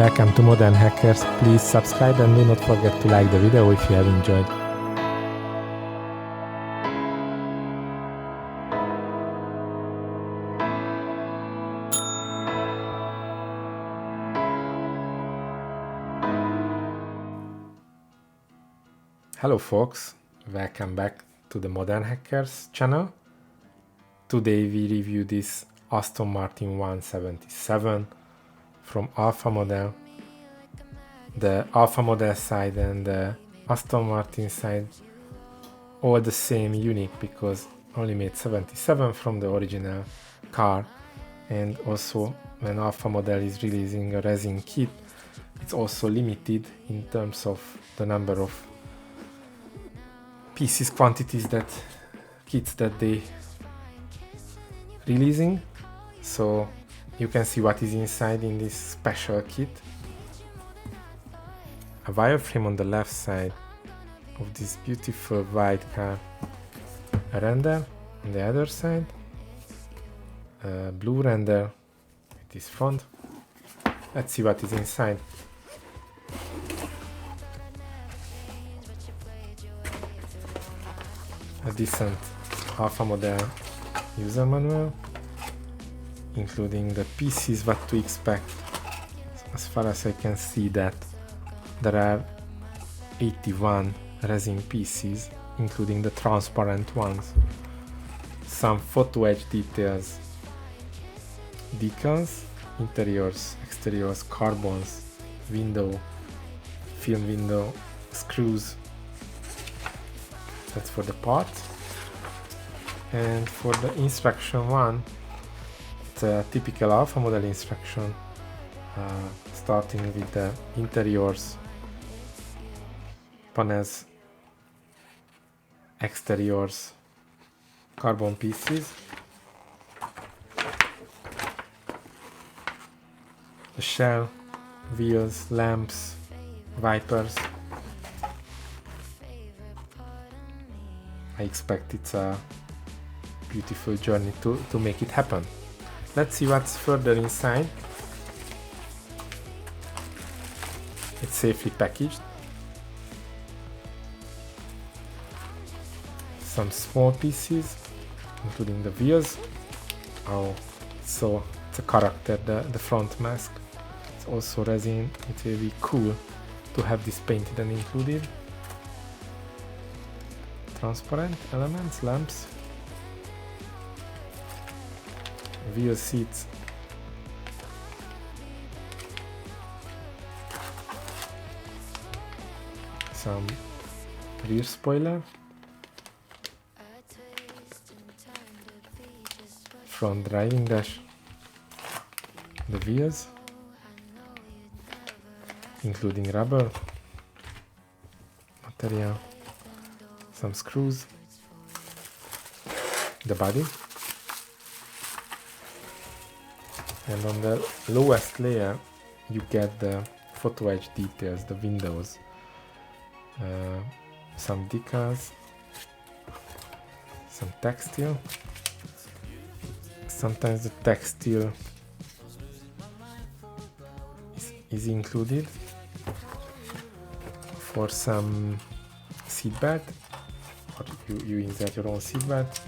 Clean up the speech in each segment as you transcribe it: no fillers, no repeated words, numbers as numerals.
Welcome to Modern Hackers. Please subscribe and do not forget to like the video if you have enjoyed. Hello folks, welcome back to the Modern Hackers channel. Today we review this Aston Martin 177 from Alpha model. The Alpha model side and the Aston Martin side all the same, unique, because only made 77 from the original car. And also when Alpha model is releasing a resin kit, it's also limited in terms of the number of pieces, quantities, that kits that they releasing. So you can see what is inside in this special kit. A wireframe on the left side of this beautiful white car, a render on the other side, a blue render with this font. Let's see what is inside. A decent Alpha model user manual, including the pieces, what to expect. So as far as I can see, that there are 81 resin pieces, including the transparent ones. Some photo edge details, decals, interiors, exteriors, carbons, window, film window, screws. That's for the part. And for the instruction one, it's a typical Alpha model instruction, starting with the interiors, panels, exteriors, carbon pieces, the shell, wheels, lamps, wipers. I expect it's a beautiful journey to make it happen. Let's see what's further inside. It's safely packaged. Some small pieces, including the wheels. Oh, so it's a character, the front mask. It's also resin. It will be cool to have this painted and included. Transparent elements, lamps, wheel seats, some rear spoiler, front driving dash, the wheels, including rubber material, some screws, the body, and on the lowest layer you get the photo edge details, the windows, some decals, some textile. Sometimes the textile is included for some seat belt, or you insert your own seat belt.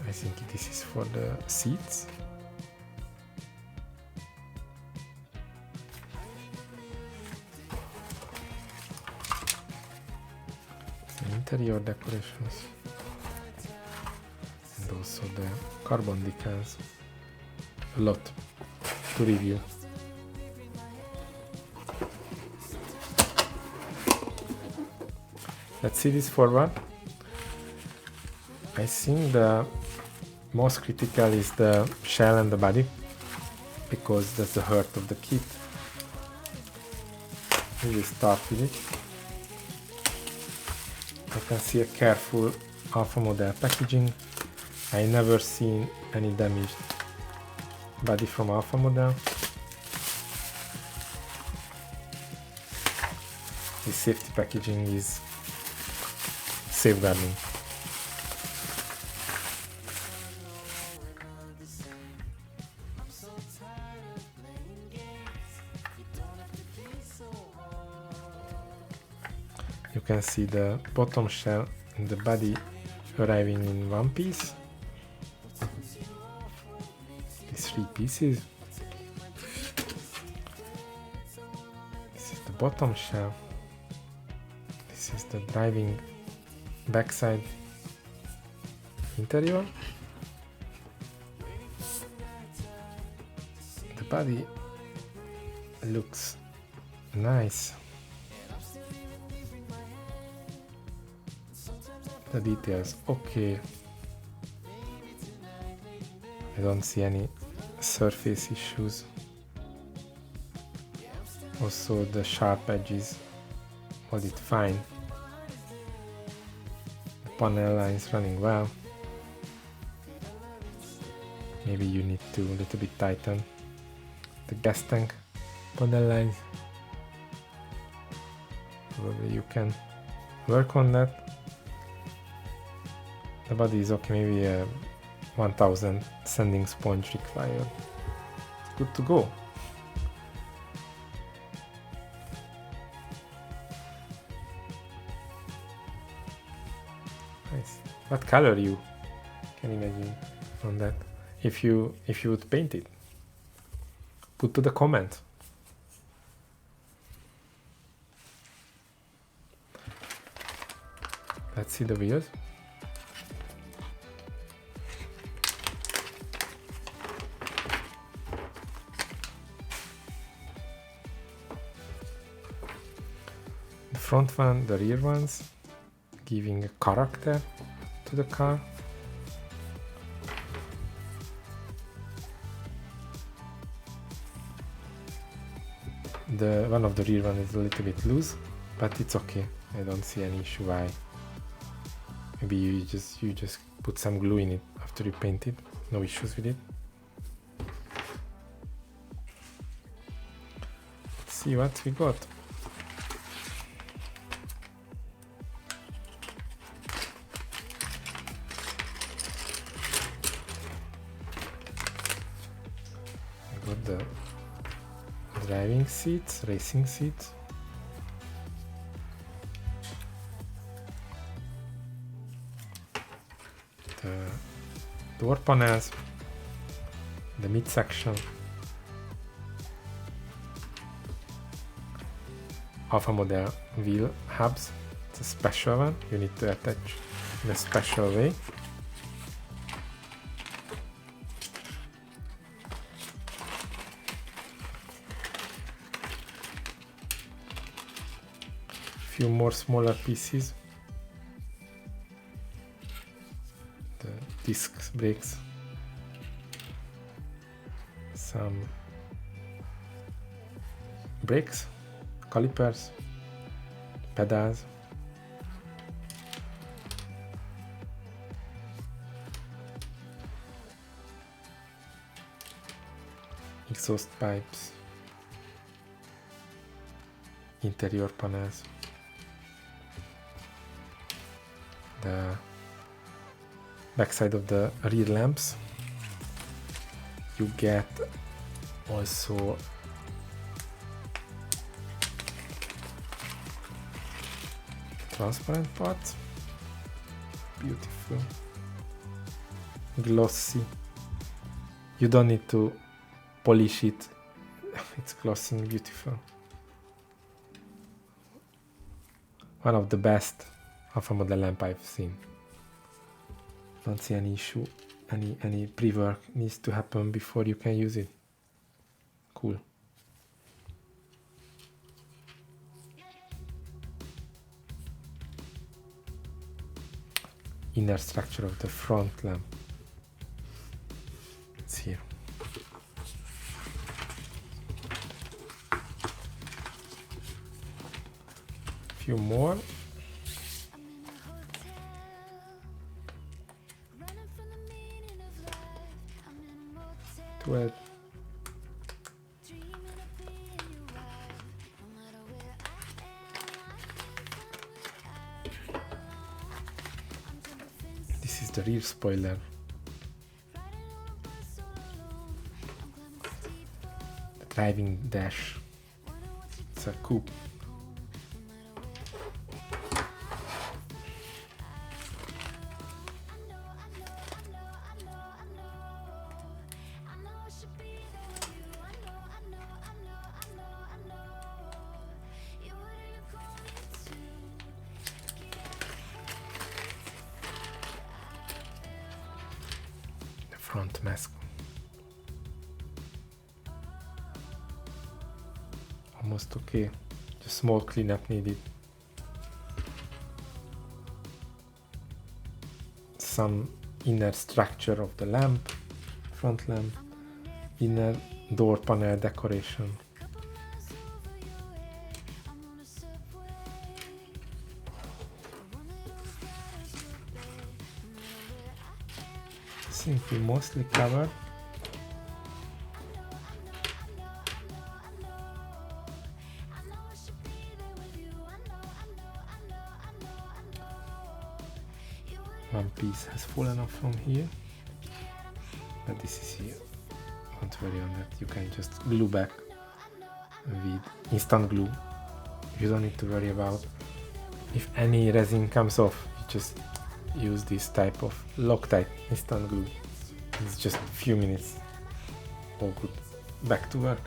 I think this is for the seats. Some interior decorations, and also the carbon decals. A lot to review. Let's see this forward. I think the most critical is the shell and the body, because that's the heart of the kit. We will start with it. I can see a careful Alpha model packaging. I never seen any damaged body from Alpha model. The safety packaging is safeguarding. You can see the bottom shell and the body arriving in one piece. These 3 pieces. This is the bottom shell. This is the driving backside interior. The body looks nice. The details, okay. I don't see any surface issues. Also the sharp edges, hold it fine. The panel lines running well. Maybe you need to a little bit tighten the gas tank panel lines. Probably you can work on that. The body is okay, maybe 1000 sanding sponge required. It's good to go. Nice. What color you can imagine on that? If you would paint it, put to the comment. Let's see the wheels. The front one, the rear ones, giving a character to the car. The one of the rear one is a little bit loose, but it's okay. I don't see any issue why. Maybe you just put some glue in it after you paint it. No issues with it. Let's see what we got. I got the driving seats, racing seats. The door panels, the midsection, Alpha model wheel hubs. It's a special one, you need to attach in a special way. Few more smaller pieces. The disc brakes, some brakes, calipers, pedals, exhaust pipes, interior panels, the backside of the rear lamps. You get also transparent parts, beautiful, glossy. You don't need to polish it, it's glossy, beautiful. One of the best Alpha model lamp I've seen. Don't see any issue, any pre-work needs to happen before you can use it. Cool. Inner structure of the front lamp. It's here. Few more. 12. This is the rear spoiler. The driving dash. It's a coupe. front mask. Almost okay, just small cleanup needed. Some inner structure of the lamp, front lamp, inner door panel decoration. I think we mostly covered. One piece has fallen off from here, but this is here. Don't worry on that, you can just glue back with instant glue. You don't need to worry about if any resin comes off. You just use this type of Loctite instant glue. It's just a few minutes, all good. Back to work.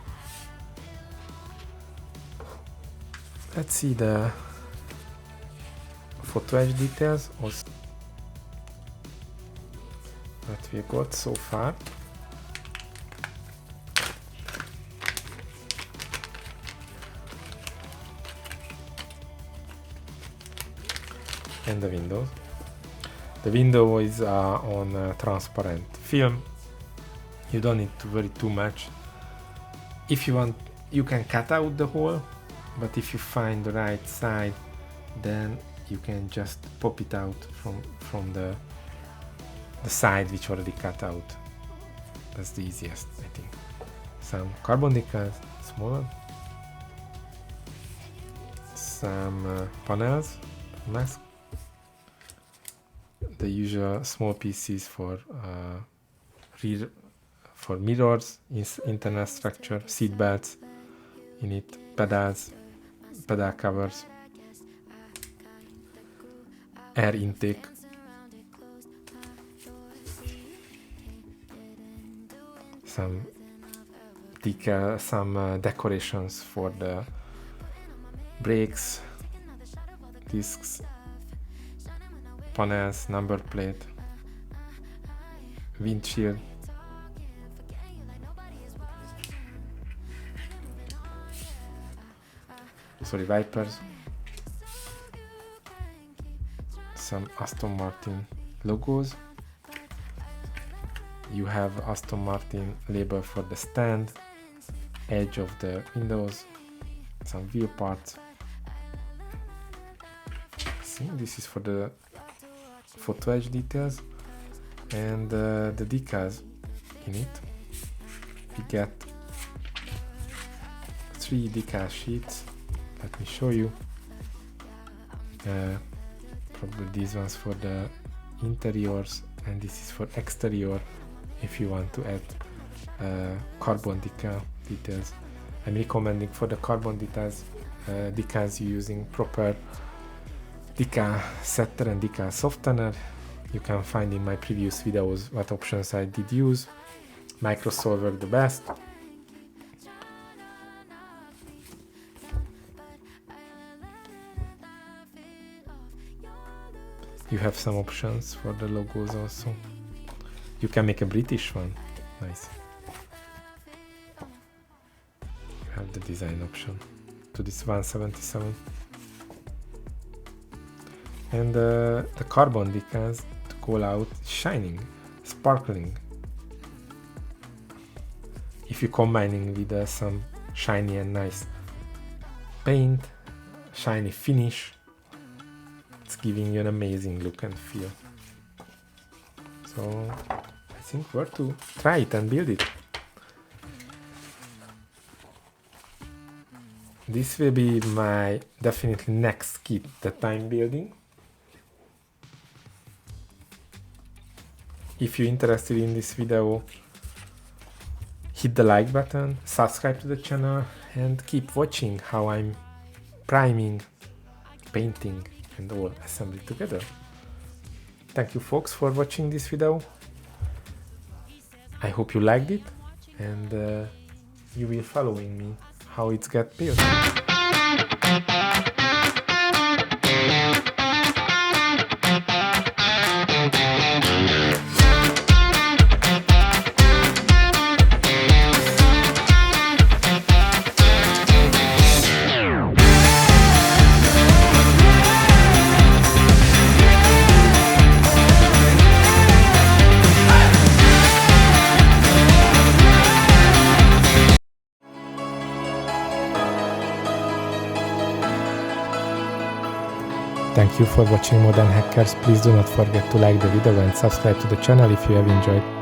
Let's see the photo edge details also that we got so far. And the windows. The window is on transparent film. You don't need to worry too much. If you want, you can cut out the hole, but if you find the right side, then you can just pop it out from the side which already cut out. That's the easiest, I think. Some carbon decals, smaller. Some panels, mask. The usual small pieces for rear, for mirrors, internal structure, seat belts in it, pedals, pedal covers, air intake, some decal, some decorations for the brakes, discs, panels, number plate, windshield, wipers, some Aston Martin logos. You have Aston Martin label for the stand, edge of the windows, some wheel parts. See, this is for the photo edge details, and the decals in it. We get 3 decal sheets. Let me show you. Probably these ones for the interiors, and this is for exterior if you want to add carbon decal details. I'm recommending for the carbon decals you using proper decal setter and decal softener. You can find in my previous videos what options I did use. Microsol worked the best. You have some options for the logos also. You can make a British one. Nice. You have the design option to this 177. And the carbon decals to call out shining, sparkling. If you're combining with some shiny and nice paint, shiny finish, it's giving you an amazing look and feel. So I think worth to try it and build it. This will be my definitely next kit that I'm building. If you're interested in this video, hit the like button, subscribe to the channel, and keep watching how I'm priming, painting, and all assembled together. Thank you folks for watching this video. I hope you liked it, and you will following me how it's get built. Thank you for watching Modern Hackers. Please do not forget to like the video and subscribe to the channel if you have enjoyed.